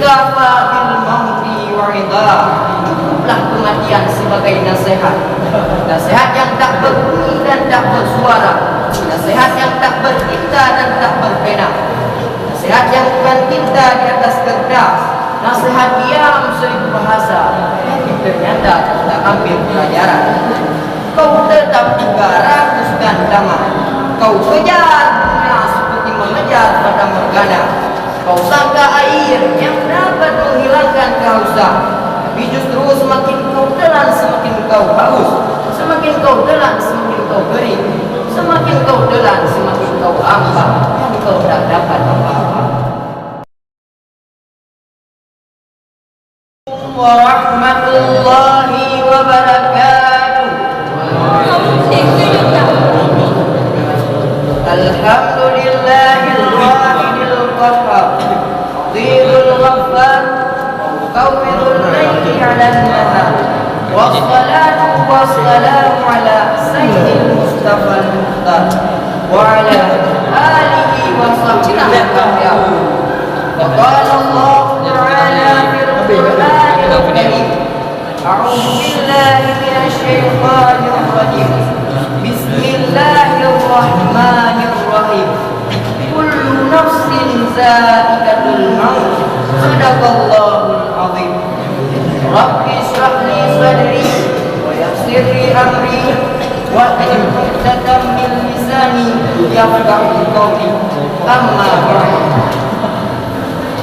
Kafa bil mauti wa'idha. Cukuplah kematian sebagai nasihat. Nasihat yang tak berbunyi dan tak bersuara. Nasihat yang tak bertinta dan tak berpena. Nasihat yang bukan tinta di atas kertas. Nasihat diam seribu bahasa. Tapi ternyata tak ambil pelajaran. Kau tetap juga rakus dan damai. Kau kejar dunia seperti mengejar pada morgana. Kau sangka air yang dapat menghilangkan kehausan, tapi justru semakin kau telan semakin kau haus. Semakin kau telan semakin kau kering. Semakin kau telan semakin kau hampa, dan kau tak dapat apa-apa. Warahmatullahi wabarakatuh. Alhamdulillahil wahidil qahhar, Adilul ghaffar, Qawwidul layli 'alan nahar. Wassalatu wassalamu ala sayyidil Mustafa al-Mukhtar wa ala alihi wa sahbihi al-ahyar. Wa qala Allah ta'ala fil Qur'anil Karim, a'udzu billahi minasy syaithanir rajim. Bismillahirrahmanirrahim. Kullu nafsin za'iqatul maut. Shadaqallahul azim. Rabbi shrah li sadri wa yassir li amri wahlul 'uqdatam min lisani yafqahu qawli. Amma ba'du.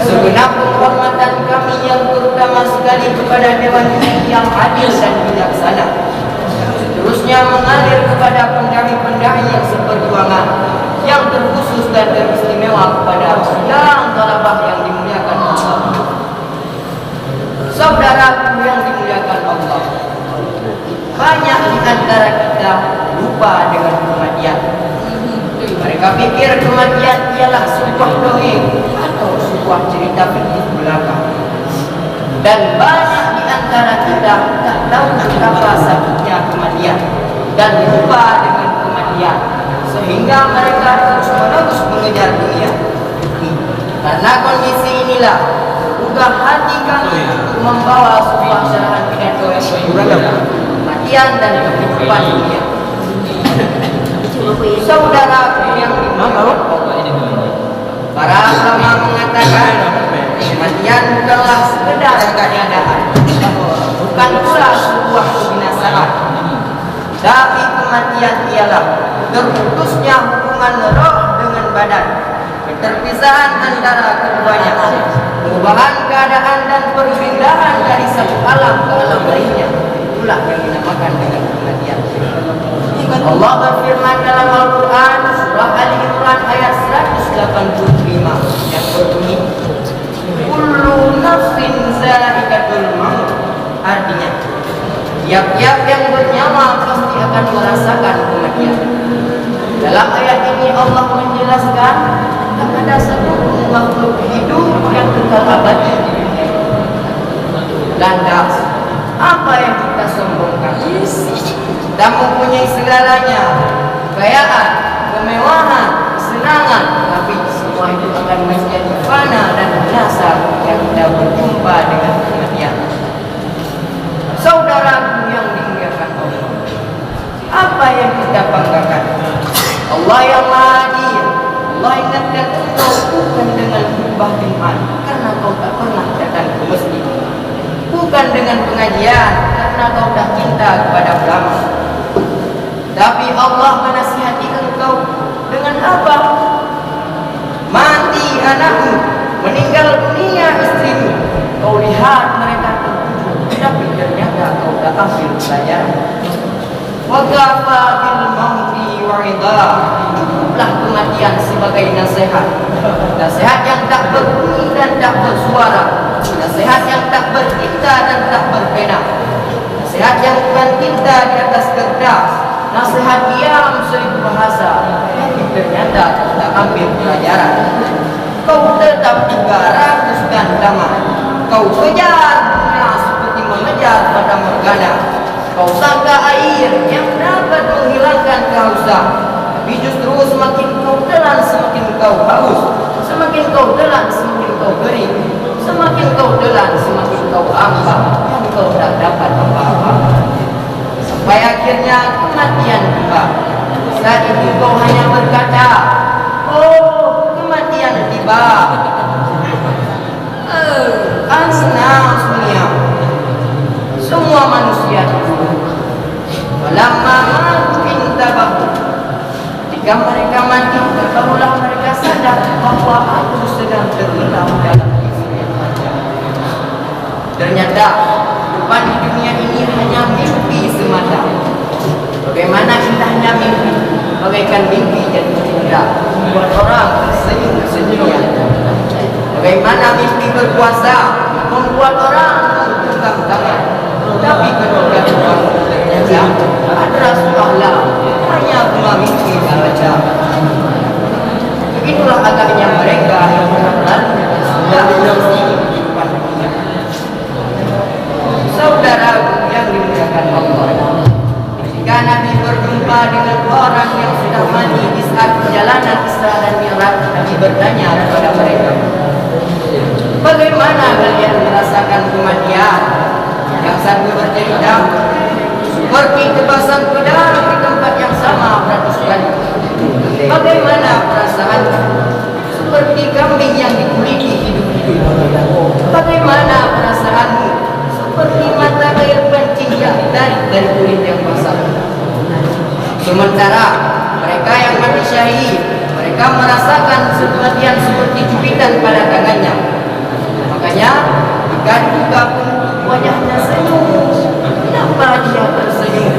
Segenap penghormatan kami yang terutama sekali kepada Dewan Juri yang adil dan bijaksana, seterusnya mengalir kepada pendahai-pendahai yang seperjuangan, yang terkhusus dan teristimewa kepada yang talabah yang dimuliakan Allah. Saudaraku yang dimuliakan Allah, banyak di antara kita lupa dengan kematian. Mereka pikir kematian ialah sebuah dongeng atau sebuah cerita fiktif belaka. Dan banyak di antara kita tak tahu betapa sakitnya kematian dan lupa dengan kematian, sehingga mereka terus-menerus mengejar dunia. Karena kondisi inilah ugah hati kami untuk membawa sebuah syarahan pidato yang berjudul Kematian dan Kehidupan Dunia. Saudara yang dimaksud, para ulama mengatakan kematian bukanlah sekedar keadaan, bukan pula sebuah kebinasaan, tapi kematian ialah terputusnya hubungan roh dengan badan, keterpisahan antara keduanya, perubahan keadaan dan perpindahan dari satu alam ke alam lainnya. Itulah yang dinamakan dengan kematian. Allah berfirman dalam Al-Quran surah Ali Imran ayat 185 yang berbunyi, kullu nafsin za'iqatul maut. Artinya, tiap-tiap yang bernyawa pasti akan merasakan kematian. Dalam ayat ini Allah menjelaskan tak ada satu makhluk hidup yang kekal abadi di dunia. Lantas, apa yang kita sombongkan? Kita mempunyai segalanya, kekayaan, kemewahan, kesenangan, tapi semua itu akan menjadi fana dan binasa yang kita berjumpa dengan kematian. Saudaraku yang dimuliakan Allah, apa yang kita banggakan? Allah yang Maha Adil. Allah ingatkan engkau bukan dengan khutbah Jumat karena kau tak pernah datang ke masjid, bukan dengan pengajian karena kau tak cinta kepada ulama, tapi Allah menasihati engkau dengan apa? Mati anakmu, meninggal dunia istrimu, kau lihat mereka terkujur, tapi ternyata kau tak ambil pelajaran. Wa kafa bil mauti wa'idha. Cukuplah kematian sebagai nasihat. Nasihat yang tak berbunyi dan tak bersuara. Nasihat yang tak bertinta dan tak berpena. Nasihat yang bukan tinta di atas kertas. Nasihat diam seribu bahasa, tapi ternyata kau tak ambil pelajaran. Kau tetap juga rakus dan damai. Kau kejar dunia seperti mengejar pada morgana. Kau sangka air yang dapat menghilangkan kehausan, tapi justru semakin kau telan semakin kau haus. Semakin kau telan semakin kau kering. Semakin kau telan, semakin kau ambang, yang kau tak dapat apa-apa. Sampai akhirnya kematian tiba. Saat itu kau hanya berkata, oh, kematian tiba. Asna dunia. Semua manusia itu lama matu intabahu. Ketika mereka mati, barulah mereka sadar bahwa aku sedang terlelap dalam dunia. Ternyata depan di dunia ini hanya mimpi semata. Bagaimana indahnya mimpi, bagaikan mimpi jadi cinta, buat orang tersenyum sendirian. Bagaimana mimpi berkuasa, membuat orang menggenggam tangan. Tapi ketika orang ternyata adrasullah hanya cuma mimpi saja. Begitulah agaknya mereka yang berlalu sudah kehidupan dunia. Saudara yang dimuliakan Allah, ketika Nabi berjumpa dengan orang yang sudah mati di saat perjalanan Isra dan Mi'raj, Nabi bertanya kepada mereka, bagaimana kalian merasakan kematian? Yang satu bercerita, seperti tebasan pedang di tempat yang sama beratus kali. Bagaimana perasaan? Seperti kambing yang dikuliti hidup-hidup. Bagaimana perasaanmu? Seperti mata air pancing yang ditarik dari kulit yang basah. Sementara mereka yang mati syahid, mereka merasakan kematian seperti jubitan pada tangannya. Makanya jika dibuka pun wajahnya senyum. Kenapa dia tersenyum?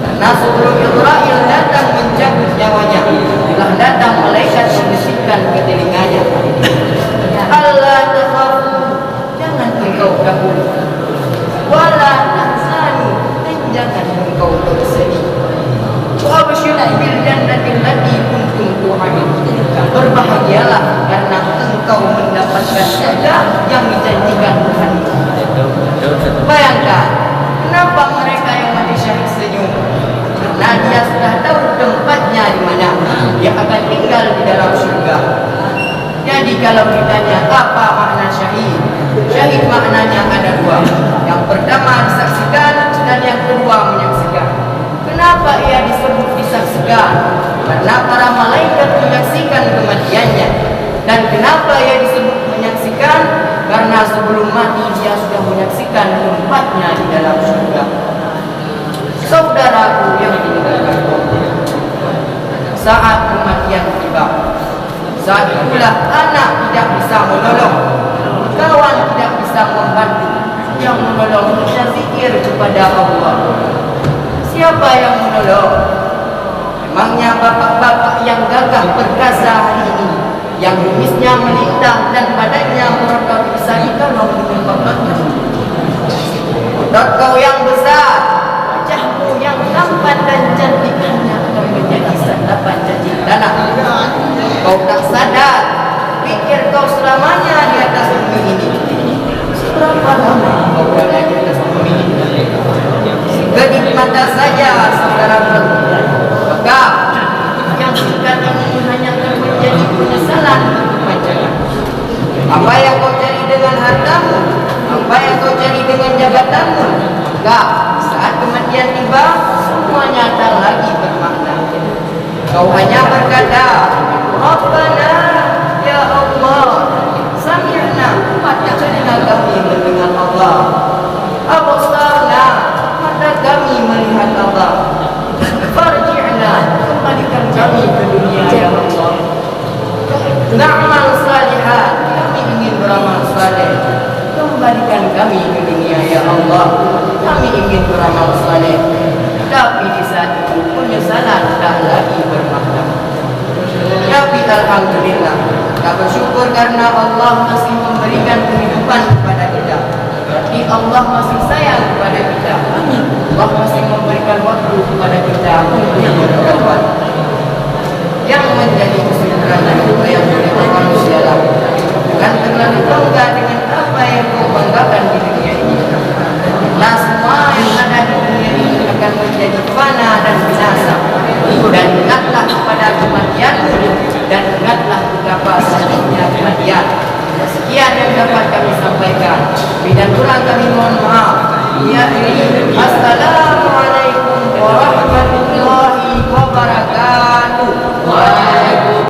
Karena sebelum Israel datang mencabut nyawanya, telah datang malaikat membisikkan ke telinganya, Allah takhafu, jangan engkau takut, wala tahzanu, dan jangan engkau bersedih. Wa abshiru bil jannati allati kuntum tu'adun, berbahagialah karena engkau mendapatkan surga yang dijanjikan Tuhan. Bayangkan, kenapa mereka yang mati syahid senyum? Karena dia sudah tahu tempatnya di mana. Dia akan tinggal di dalam surga. Jadi kalau ditanya apa makna syahid? Syahid maknanya ada dua. Yang pertama disaksikan dan yang kedua menyaksikan. Kenapa ia disebut disaksikan? Karena para malaikat menyaksikan kematiannya. Dan kenapa ia disebut menyaksikan? Karena sebelum mati dia sudah menyaksikan tempatnya di dalam surga. Saudaraku yang dimuliakan Allah, saat kematian tiba, saat itulah anak tidak bisa menolong, kawan tidak bisa membantu. Yang menolong kita zikir kepada Allah. Siapa yang menolong? Memangnya bapak-bapak yang gagah perkasa hari ini, yang kumisnya melintang dan badannya merotot bisa ditolong dengan bapaknya. Otot kau yang besar, wajahmu yang tampan dan cantik hanya akan menjadi santapan cacing tanah. Kau tak sadar, pikir kau selamanya di atas bumi ini. Seberapa lama kau berada di atas bumi ini? Sekedip mata saja, saudara-saudara. Maka yang singkat ini hanya akan menjadi penyesalan kepanjangan. Apa yang kau cari dengan hartamu, apa yang kau cari dengan jabatanmu, maka saat kematian tiba, semuanya tak lagi bermakna. Kau hanya berkata, Rabbana, ya Allah, sami'na, mata telinga kami mendengar Allah, absarna, mata kami melihat Allah, farji'na, kembalikan kami ke dunia ya Allah. Na'mal salihan, kami ingin beramal saleh, kembalikan kami ke dunia ya Allah. Kami ingin beramal saleh, tapi di saat itu penyesalan tak lagi bermakna. Tapi alhamdulillah, kita bersyukur karena Allah masih memberikan kehidupan kepada kita. Berarti Allah masih sayang kepada kita. Allah masih memberikan waktu kepada kita untuk bertobat. Yang menjadi kesimpulan yang oleh manusia lah, bukan terlalu bangga dengan apa yang kau banggakan di dunia ini. Nah, semua yang ada di dunia ini akan menjadi fana dan binasa. Dan ingatlah kepada kematian, dan ingatlah betapa sedihnya kematian. Sekian yang dapat kurang kami mohon maaf. Ya ini. Assalamualaikum